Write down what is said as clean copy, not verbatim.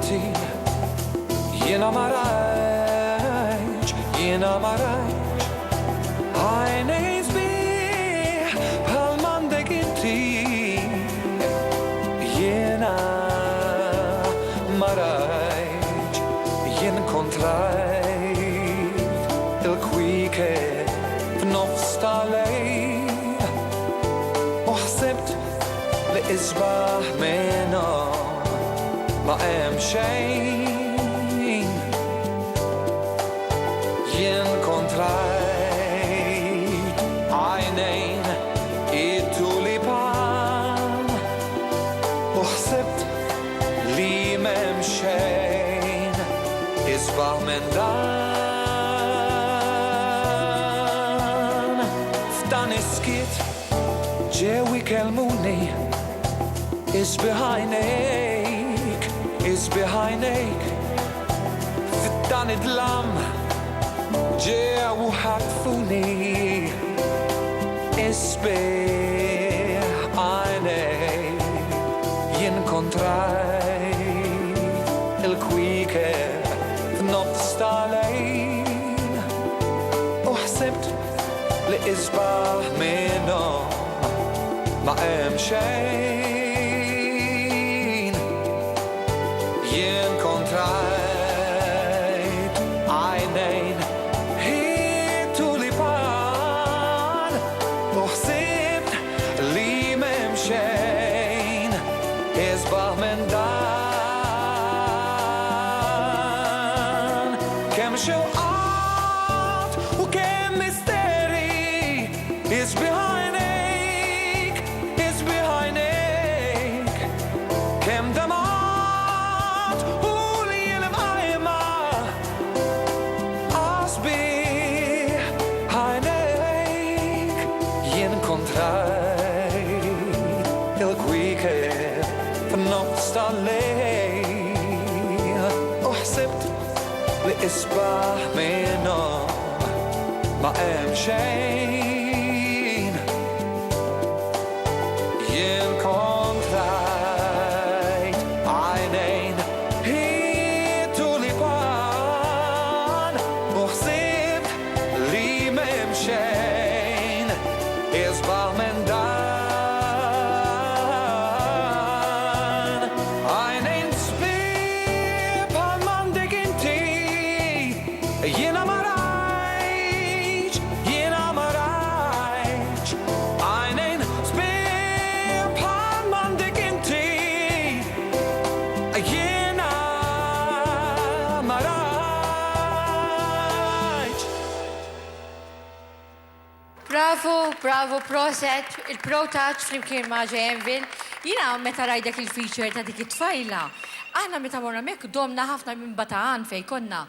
inti. Jiena ma rajtx, jiena ma rajtx għajnejn sbieħ bħal m'għandek inti. Jiena ma rajtx, jien kontrajt il-kwieket f'nofs tal-lejl u ħsibt li isbaħ minnhom ma hemm xejn. Jien kontrajt għajnejn it-tulipan u ħsibt li m'hemm xejn isbaħ minn dan. F'dan is-skiet ġew ikellmuni isbieħ għajnejk, isbieħ għajnejk. F'dan id-dlam ġew ħatfuni isbieħ għajnejk. Jien kontrajt il-kwieket f'nofs tal-lejl u ħsibt li isbaħ minnhom ma hemm xejn. Jien kontrajt għajnejn it-tulipan u ħsibt li m'hemm xejn isbaħ minn dan. Kemm xewqat u kemm misteri isbieħ għajnejk, isbieħ għajnejk. Kemm demat u li l-mqajma isbieħ għajnejk. Jien kontrajt il-kwieket f'nofs tal-lejl u ħsibt li isbaħ minnhom ma hemm xejn. Jien kontrajt għajnejn it-tulipan u ħsibt li m'hemm xejn isbaħ minn dan. Għajnejn sbieħ bħal m'għandek inti. Jiena ma rajtx, jiena ma rajtx għajnejn sbieħ bħal m'għandek inti. Jiena ma rajtx. Bravo, bravo, proset, il-pro touch flimkien ma' Janvil. Jina meta rajdek il-feature ta' dik it-tfajla. Aħna meta morna mek domna ħafna minn Bataan fej konna.